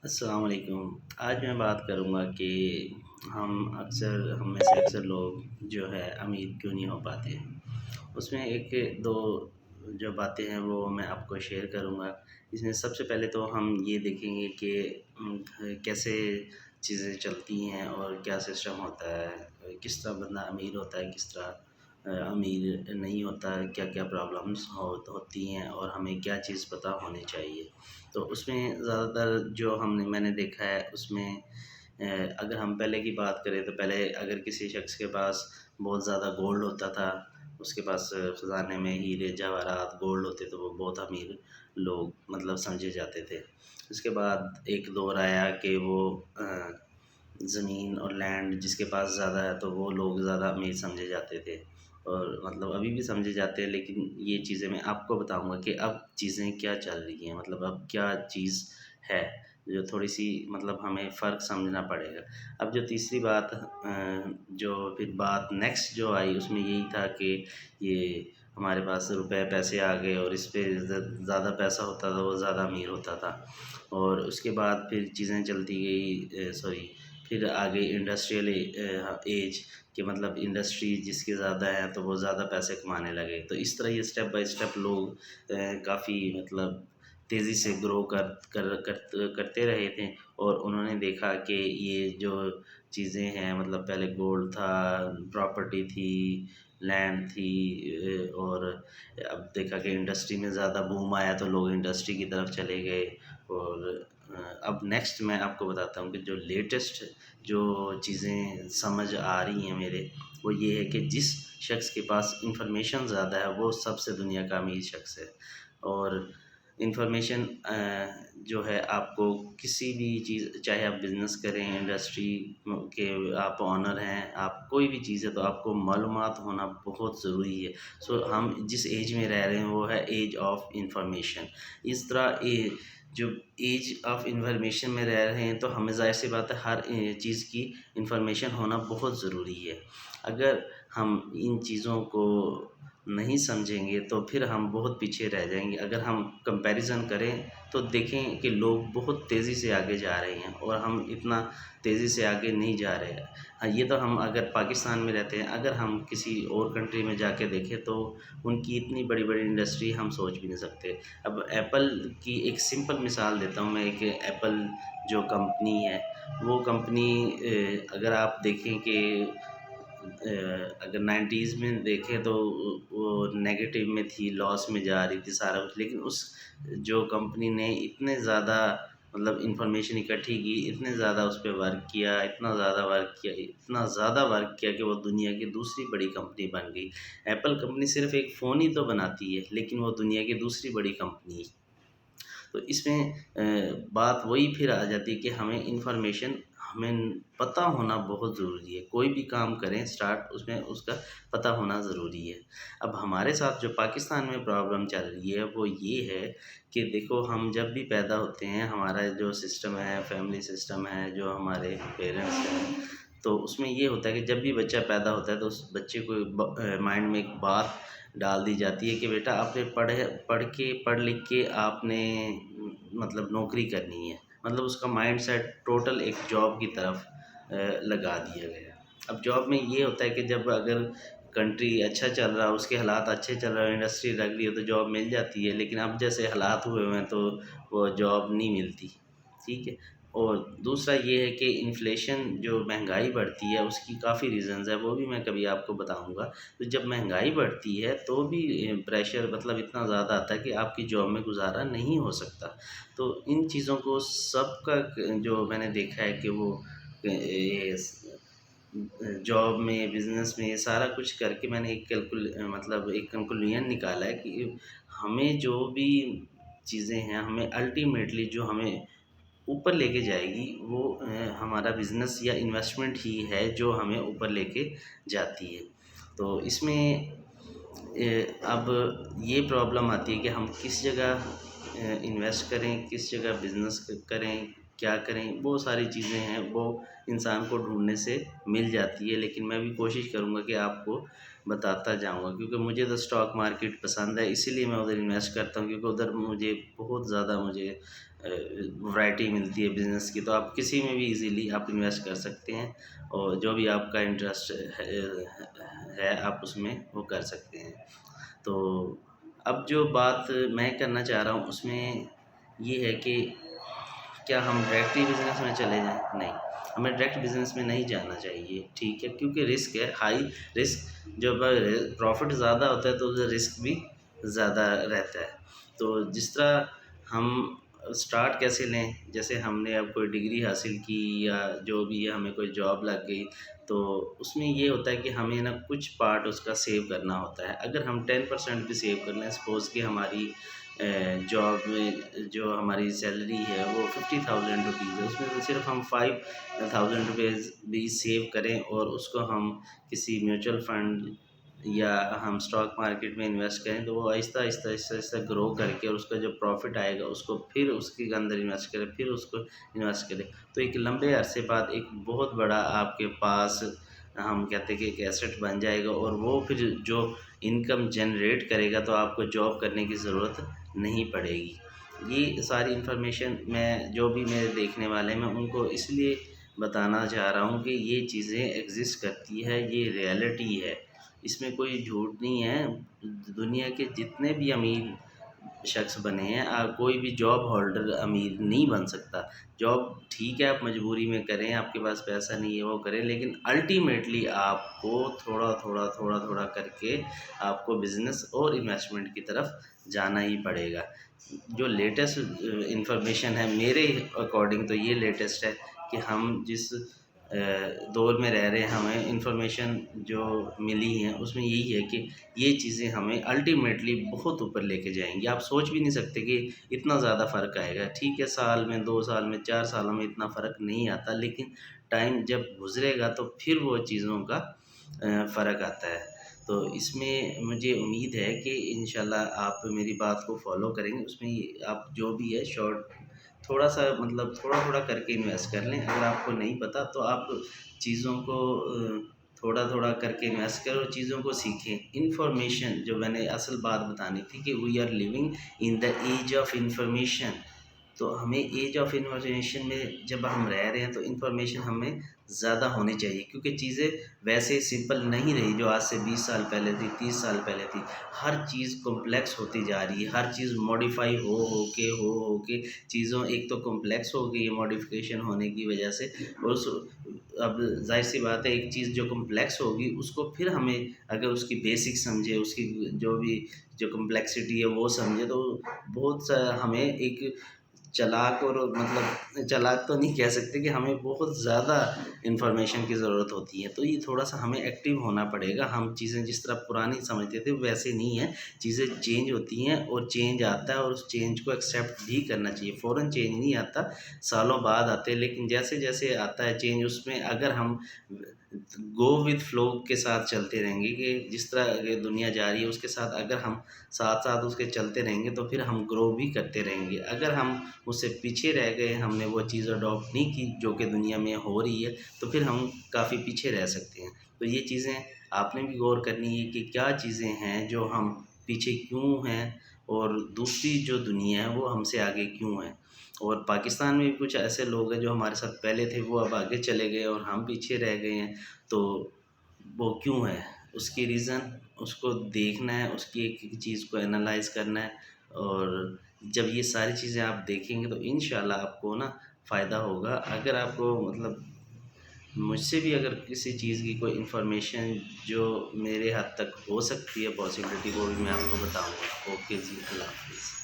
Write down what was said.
अस्सलाम वालेकुम। आज मैं बात करूँगा कि हम में से अक्सर लोग जो है अमीर क्यों नहीं हो पाते। उसमें 1-2 जो बातें हैं वो मैं आपको शेयर करूँगा। इसमें सबसे पहले तो हम ये देखेंगे कि कैसे चीज़ें चलती हैं और क्या सिस्टम होता है, किस तरह बंदा अमीर होता है, किस तरह अमीर नहीं होता, क्या-क्या प्रॉब्लम्स होती हैं और हमें क्या चीज़ पता होनी चाहिए। तो उसमें ज़्यादातर जो मैंने देखा है उसमें अगर हम पहले की बात करें तो पहले अगर किसी शख्स के पास बहुत ज़्यादा गोल्ड होता था, उसके पास ख़ज़ाने में हीरे जवाहरात गोल्ड होते तो वो बहुत अमीर लोग मतलब समझे जाते थे। उसके बाद एक दौर आया कि वो ज़मीन और लैंड जिसके पास ज़्यादा है तो वो लोग ज़्यादा अमीर समझे जाते थे और मतलब अभी भी समझे जाते हैं, लेकिन ये चीज़ें मैं आपको बताऊंगा कि अब चीज़ें क्या चल रही हैं, मतलब अब क्या चीज़ है जो थोड़ी सी मतलब हमें फ़र्क समझना पड़ेगा। अब जो तीसरी बात जो फिर बात नेक्स्ट जो आई उसमें यही था कि ये हमारे पास रुपए पैसे आ गए और इस पे ज़्यादा पैसा होता था वो ज़्यादा अमीर होता था। और उसके बाद फिर चीज़ें चलती गई, सॉरी, फिर आ गई इंडस्ट्रियल एज कि मतलब इंडस्ट्री जिसकी ज़्यादा है तो वो ज़्यादा पैसे कमाने लगे। तो इस तरह ये स्टेप बाय स्टेप लोग काफ़ी मतलब तेज़ी से ग्रो करते रहे थे और उन्होंने देखा कि ये जो चीज़ें हैं मतलब पहले गोल्ड था, प्रॉपर्टी थी, लैंड थी, और अब देखा कि इंडस्ट्री में ज़्यादा बूम आया तो लोग इंडस्ट्री की तरफ चले गए। और अब नेक्स्ट मैं आपको बताता हूँ कि जो लेटेस्ट जो चीज़ें समझ आ रही हैं मेरे, वो ये है कि जिस शख्स के पास इंफॉर्मेशन ज़्यादा है वो सबसे दुनिया का अमीर शख्स है। और इंफॉर्मेशन जो है आपको किसी भी चीज़, चाहे आप बिज़नेस करें, इंडस्ट्री के आप ऑनर हैं, आप कोई भी चीज़ है तो आपको मालूमात होना बहुत ज़रूरी है। सो हम जिस एज में रह रहे हैं वो है एज ऑफ इंफॉर्मेशन। इस तरह जो एज ऑफ इंफॉर्मेशन में रह रहे हैं तो हमें ज़ाहिर सी बात है हर चीज़ की इंफॉर्मेशन होना बहुत ज़रूरी है। अगर हम इन चीज़ों को नहीं समझेंगे तो फिर हम बहुत पीछे रह जाएंगे। अगर हम कंपैरिजन करें तो देखें कि लोग बहुत तेज़ी से आगे जा रहे हैं और हम इतना तेज़ी से आगे नहीं जा रहे हैं। हाँ, ये तो हम अगर पाकिस्तान में रहते हैं, अगर हम किसी और कंट्री में जाके देखें तो उनकी इतनी बड़ी बड़ी इंडस्ट्री हम सोच भी नहीं सकते। अब एप्पल की एक सिंपल मिसाल देता हूँ मैं, एक एप्पल जो कंपनी है वो कंपनी अगर आप देखें कि अगर 90s में देखें तो वो नेगेटिव में थी, लॉस में जा रही थी सारा कुछ, लेकिन उस जो कंपनी ने इतने ज़्यादा मतलब इंफॉर्मेशन इकट्ठी की, इतने ज़्यादा उस पे वर्क किया, इतना ज़्यादा वर्क किया, इतना ज़्यादा वर्क किया कि वो दुनिया की दूसरी बड़ी कंपनी बन गई। एप्पल कंपनी सिर्फ़ एक फ़ोन ही तो बनाती है, लेकिन वो दुनिया की दूसरी बड़ी कंपनी है। तो इसमें बात वही फिर आ जाती है कि हमें इन्फॉर्मेशन हमें पता होना बहुत ज़रूरी है। कोई भी काम करें स्टार्ट, उसमें उसका पता होना ज़रूरी है। अब हमारे साथ जो पाकिस्तान में प्रॉब्लम चल रही है वो ये है कि देखो, हम जब भी पैदा होते हैं हमारा जो सिस्टम है, फैमिली सिस्टम है, जो हमारे पेरेंट्स हैं, तो उसमें ये होता है कि जब भी बच्चा पैदा होता है तो उस बच्चे को माइंड में एक बात डाल दी जाती है कि बेटा आपने पढ़ लिख के आपने मतलब नौकरी करनी है। मतलब उसका माइंड सेट टोटल एक जॉब की तरफ लगा दिया गया। अब जॉब में ये होता है कि जब अगर कंट्री अच्छा चल रहा है, उसके हालात अच्छे चल रहे हैं, इंडस्ट्री लग रही है तो जॉब मिल जाती है, लेकिन अब जैसे हालात हुए हुए हैं तो वो जॉब नहीं मिलती। ठीक है। और दूसरा ये है कि इन्फ्लेशन, जो महंगाई बढ़ती है, उसकी काफ़ी रीज़न्स है, वो भी मैं कभी आपको बताऊंगा। तो जब महंगाई बढ़ती है तो भी प्रेशर मतलब इतना ज़्यादा आता है कि आपकी जॉब में गुजारा नहीं हो सकता। तो इन चीज़ों को सबका जो मैंने देखा है कि वो ये जॉब में, बिज़नेस में, ये सारा कुछ करके मैंने मतलब एक कंक्लूजन निकाला है कि हमें जो भी चीज़ें हैं, हमें अल्टीमेटली जो हमें ऊपर लेके जाएगी वो हमारा बिज़नेस या इन्वेस्टमेंट ही है जो हमें ऊपर लेके जाती है। तो इसमें अब ये प्रॉब्लम आती है कि हम किस जगह इन्वेस्ट करें, किस जगह बिज़नेस करें, क्या करें, वो सारी चीज़ें हैं वो इंसान को ढूँढने से मिल जाती है। लेकिन मैं भी कोशिश करूँगा कि आपको बताता जाऊँगा, क्योंकि मुझे तो स्टॉक मार्केट पसंद है, इसीलिए मैं उधर इन्वेस्ट करता हूँ, क्योंकि उधर मुझे बहुत ज़्यादा वैरायटी मिलती है बिज़नेस की। तो आप किसी में भी इजीली आप इन्वेस्ट कर सकते हैं, और जो भी आपका इंटरेस्ट है आप उसमें वो कर सकते हैं। तो अब जो बात मैं करना चाह रहा हूँ उसमें ये है कि क्या हम डायरेक्टली बिज़नेस में चले जाएँ? नहीं, हमें डायरेक्ट बिज़नेस में नहीं जाना चाहिए, ठीक है? क्योंकि रिस्क है, हाई रिस्क। जब प्रॉफ़िट ज़्यादा होता है तो उधर रिस्क भी ज़्यादा रहता है। तो जिस तरह हम स्टार्ट कैसे लें, जैसे हमने अब कोई डिग्री हासिल की या जो भी है, हमें कोई जॉब लग गई, तो उसमें ये होता है कि हमें ना कुछ पार्ट उसका सेव करना होता है। अगर हम 10% भी सेव कर लें, सपोज़ कि हमारी जॉब में जो हमारी सैलरी है वो 50,000 रुपीज़ है, उसमें से सिर्फ हम 5,000 रुपीज़ भी सेव करें और उसको हम किसी म्यूचुअल फंड या हम स्टॉक मार्केट में इन्वेस्ट करें, तो वो आहिस्ता आहिस्ता आहिस्ता आहिस्ता ग्रो करके, और उसका जो प्रॉफिट आएगा उसको फिर उसके अंदर इन्वेस्ट करें, फिर उसको इन्वेस्ट करें, तो एक लंबे अरसे बाद एक बहुत बड़ा आपके पास, हम कहते हैं कि एक एसेट बन जाएगा, और वो फिर जो इनकम जनरेट करेगा, तो आपको जॉब करने की ज़रूरत नहीं पड़ेगी। ये सारी इन्फॉर्मेशन मैं, जो भी मेरे देखने वाले हैं, मैं उनको इसलिए बताना चाह रहा हूँ कि ये चीज़ें एग्ज़िस्ट करती है, ये रियलिटी है, इसमें कोई झूठ नहीं है। दुनिया के जितने भी अमीर शख्स बने हैं, कोई भी जॉब होल्डर अमीर नहीं बन सकता। जॉब ठीक है, आप मजबूरी में करें, आपके पास पैसा नहीं है वो करें, लेकिन अल्टीमेटली आपको थोड़ा थोड़ा थोड़ा थोड़ा करके आपको बिज़नेस और इन्वेस्टमेंट की तरफ जाना ही पड़ेगा। जो लेटेस्ट इंफॉर्मेशन है मेरे अकॉर्डिंग, तो ये लेटेस्ट है कि हम जिस दौर में रह रहे हैं, हमें इंफॉर्मेशन जो मिली है उसमें यही है कि ये चीज़ें हमें अल्टीमेटली बहुत ऊपर लेके जाएंगी। आप सोच भी नहीं सकते कि इतना ज़्यादा फ़र्क आएगा। ठीक है, साल में, 2 साल में, 4 सालों में इतना फ़र्क नहीं आता, लेकिन टाइम जब गुजरेगा तो फिर वो चीज़ों का फ़र्क आता है। तो इसमें मुझे उम्मीद है कि इंशाल्लाह आप मेरी बात को फॉलो करेंगे। उसमें आप जो भी है शॉर्ट, थोड़ा सा मतलब थोड़ा थोड़ा करके इन्वेस्ट कर लें। अगर आपको नहीं पता तो आप चीज़ों को थोड़ा थोड़ा करके इन्वेस्ट करो, चीज़ों को सीखें। इन्फॉर्मेशन, जो मैंने असल बात बतानी थी कि we are living in the age of information. तो हमें एज ऑफ इन्फॉर्मेशन में जब हम रह रहे हैं, तो इन्फॉर्मेशन हमें ज़्यादा होनी चाहिए, क्योंकि चीज़ें वैसे सिंपल नहीं रही जो आज से 20 साल पहले थी, 30 साल पहले थी। हर चीज़ कॉम्प्लेक्स होती जा रही है, हर चीज़ मॉडिफाई हो के चीज़ों, एक तो कॉम्प्लेक्स हो गई है मॉडिफिकेशन होने की वजह से। और अब जाहिर सी बात है, एक चीज़ जो कॉम्प्लेक्स होगी उसको फिर हमें, अगर उसकी बेसिक समझे, उसकी जो भी जो कॉम्प्लेक्सिटी है वो समझे, तो बहुत सा हमें एक चालाक, और मतलब चालाक तो नहीं कह सकते, कि हमें बहुत ज़्यादा इन्फॉर्मेशन की ज़रूरत होती है। तो ये थोड़ा-सा हमें एक्टिव होना पड़ेगा। हम चीज़ें जिस तरह पुरानी समझते थे वैसे नहीं है, चीज़ें चेंज होती हैं, और चेंज आता है, और उस चेंज को एक्सेप्ट भी करना चाहिए। फ़ौरन चेंज नहीं आता, सालों बाद आते हैं, लेकिन जैसे-जैसे आता है चेंज, उसमें अगर हम गो विद फ्लो के साथ चलते रहेंगे, कि जिस तरह आगे दुनिया जा रही है उसके साथ अगर हम साथ-साथ उसके चलते रहेंगे, तो फिर हम ग्रो भी करते रहेंगे। अगर हम उससे पीछे रह गए, हमने वो चीज़ अडॉप्ट नहीं की जो कि दुनिया में हो रही है, तो फिर हम काफ़ी पीछे रह सकते हैं। तो ये चीज़ें आपने भी गौर करनी है कि क्या चीज़ें हैं जो हम पीछे क्यों हैं, और दूसरी जो दुनिया है वो हमसे आगे क्यों है। और पाकिस्तान में भी कुछ ऐसे लोग हैं जो हमारे साथ पहले थे, वो अब आगे चले गए और हम पीछे रह गए हैं। तो वो क्यों है, उसकी रीज़न उसको देखना है, उसकी एक-एक चीज़ को एनालाइज़ करना है। और जब ये सारी चीज़ें आप देखेंगे, तो इंशाल्लाह आपको ना फ़ायदा होगा। अगर आपको मतलब मुझसे भी अगर किसी चीज़ की कोई इन्फॉर्मेशन जो मेरे हद तक हो सकती है पॉसिबिलिटी, वो भी मैं आपको बताऊँगा। ओके जी, अल्लाह हाफ़िज़।